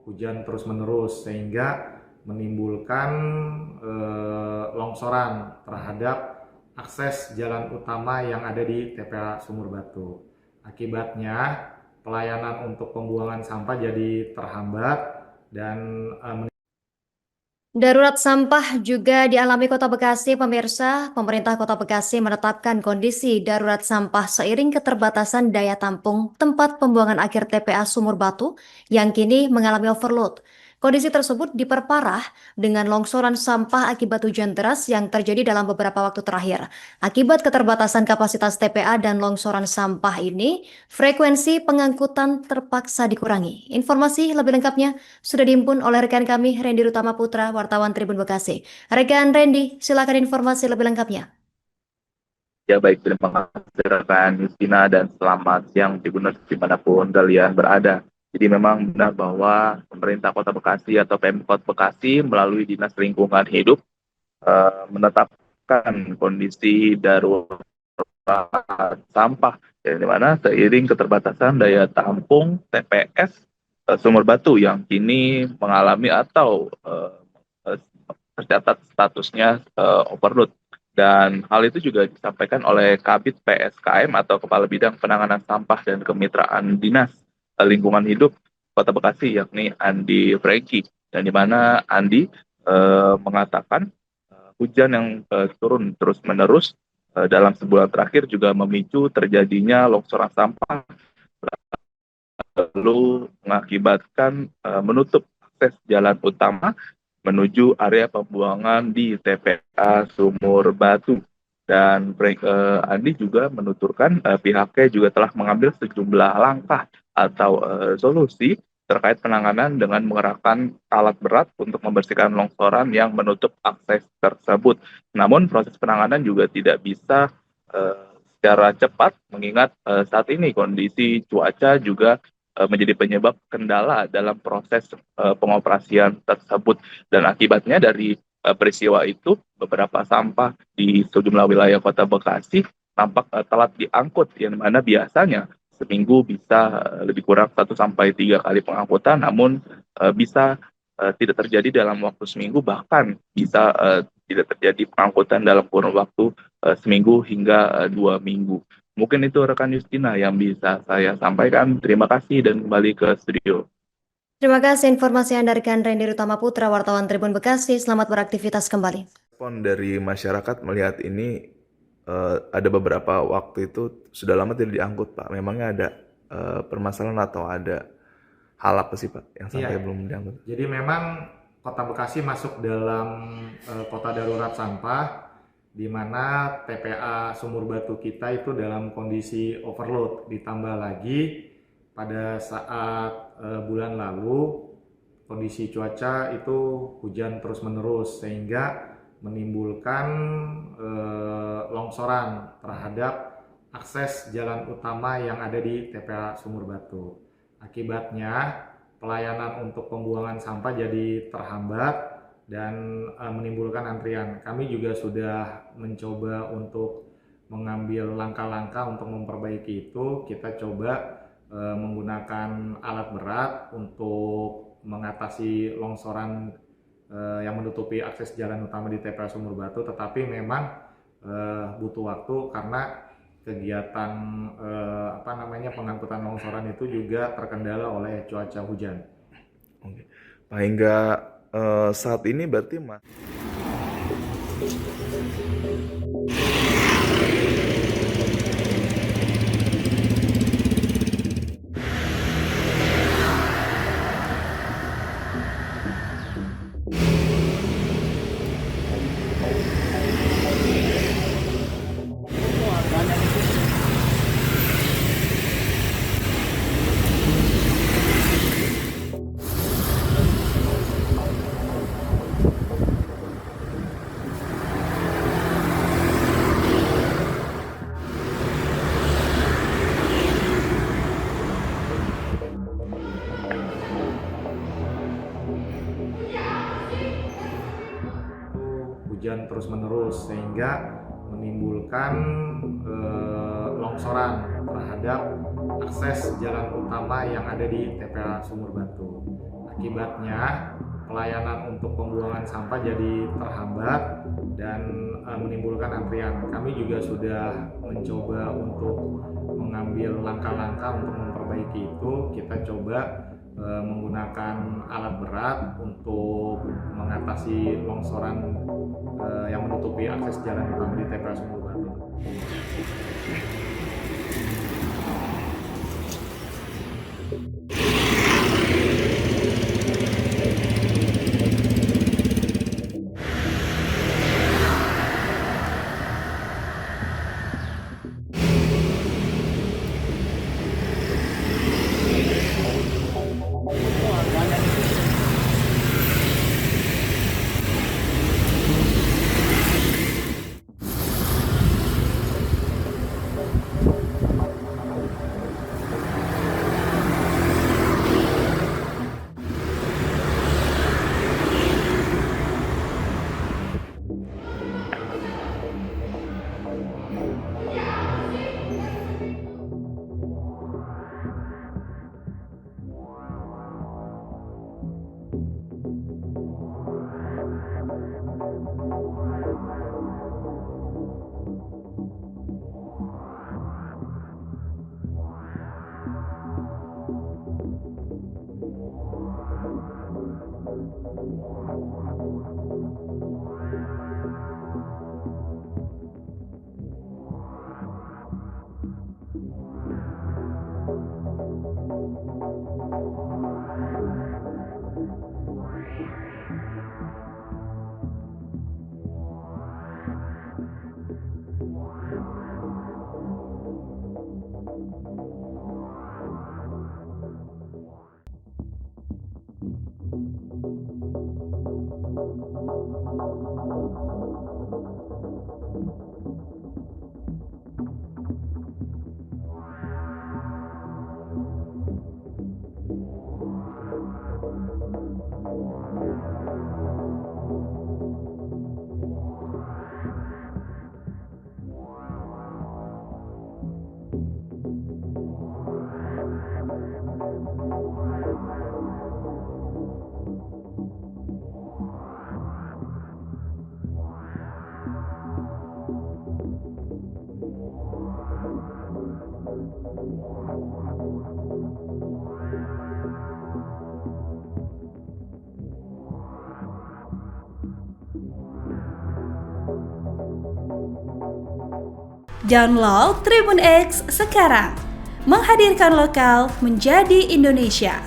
hujan terus-menerus sehingga menimbulkan longsoran terhadap akses jalan utama yang ada di TPA Sumur Batu. Akibatnya pelayanan untuk pembuangan sampah jadi terhambat dan Darurat sampah juga dialami Kota Bekasi, pemirsa. Pemerintah Kota Bekasi menetapkan kondisi darurat sampah seiring keterbatasan daya tampung tempat pembuangan akhir TPA Sumur Batu yang kini mengalami overload. Kondisi tersebut diperparah dengan longsoran sampah akibat hujan deras yang terjadi dalam beberapa waktu terakhir. Akibat keterbatasan kapasitas TPA dan longsoran sampah ini, frekuensi pengangkutan terpaksa dikurangi. Informasi lebih lengkapnya sudah dihimpun oleh rekan kami, Randy Rutama Putra, wartawan Tribun Bekasi. Rekan Randy, silakan informasi lebih lengkapnya. Ya baik, terima kasih rekan Justina dan selamat siang Tribuners dimanapun kalian berada. Jadi memang benar bahwa pemerintah Kota Bekasi atau Pemkot Bekasi melalui Dinas Lingkungan Hidup menetapkan kondisi darurat sampah, ya, di mana seiring keterbatasan daya tampung TPS Sumur Batu yang kini mengalami atau tercatat statusnya overload. Dan hal itu juga disampaikan oleh Kabid PSKM atau Kepala Bidang Penanganan Sampah dan Kemitraan Dinas Lingkungan Hidup Kota Bekasi, yakni Andi Freki. Dan di mana Andi mengatakan hujan yang turun terus-menerus dalam sebulan terakhir juga memicu terjadinya longsoran sampah, lalu mengakibatkan menutup akses jalan utama menuju area pembuangan di TPA Sumur Batu. Dan Andi juga menuturkan pihaknya juga telah mengambil sejumlah langkah atau solusi terkait penanganan dengan mengerahkan alat berat untuk membersihkan longsoran yang menutup akses tersebut. Namun proses penanganan juga tidak bisa secara cepat mengingat saat ini kondisi cuaca juga menjadi penyebab kendala dalam proses pengoperasian tersebut. Dan akibatnya dari peristiwa itu, beberapa sampah di sejumlah wilayah Kota Bekasi tampak telat diangkut, yang mana biasanya seminggu bisa lebih kurang 1 sampai 3 kali pengangkutan, namun bisa tidak terjadi dalam waktu seminggu, bahkan bisa tidak terjadi pengangkutan dalam kurun waktu seminggu hingga 2 minggu. Mungkin itu rekan Justina yang bisa saya sampaikan. Terima kasih dan kembali ke studio. Terima kasih informasi Anda rekan Randy Rutama Putra, wartawan Tribun Bekasi. Selamat beraktivitas kembali. Respon dari masyarakat melihat ini ada beberapa waktu itu sudah lama tidak diangkut, Pak. Memangnya ada permasalahan atau ada hal apa sih, Pak, yang sampai belum diangkut? Jadi memang Kota Bekasi masuk dalam kota darurat sampah, di mana TPA Sumur Batu kita itu dalam kondisi overload. Ditambah lagi pada saat bulan lalu kondisi cuaca itu hujan terus-menerus sehingga menimbulkan longsoran terhadap akses jalan utama yang ada di TPA Sumur Batu. Akibatnya pelayanan untuk pembuangan sampah jadi terhambat dan menimbulkan antrian. Kami juga sudah mencoba untuk mengambil langkah-langkah untuk memperbaiki itu. Kita coba menggunakan alat berat untuk mengatasi longsoran yang menutupi akses jalan utama di TPA Sumur Batu, tetapi memang butuh waktu karena kegiatan pengangkutan longsoran itu juga terkendala oleh cuaca hujan. Oke. Pak, hingga saat ini berarti Mas hujan terus-menerus sehingga menimbulkan longsoran terhadap akses jalan utama yang ada di TPA Sumur Batu. Akibatnya pelayanan untuk pembuangan sampah jadi terhambat dan menimbulkan antrian. Kami juga sudah mencoba untuk mengambil langkah-langkah untuk memperbaiki itu. Kita coba menggunakan alat berat untuk mengatasi longsoran yang menutupi akses jalan utama di TPA Sumur Batu. Download Tribun X sekarang, menghadirkan lokal menjadi Indonesia.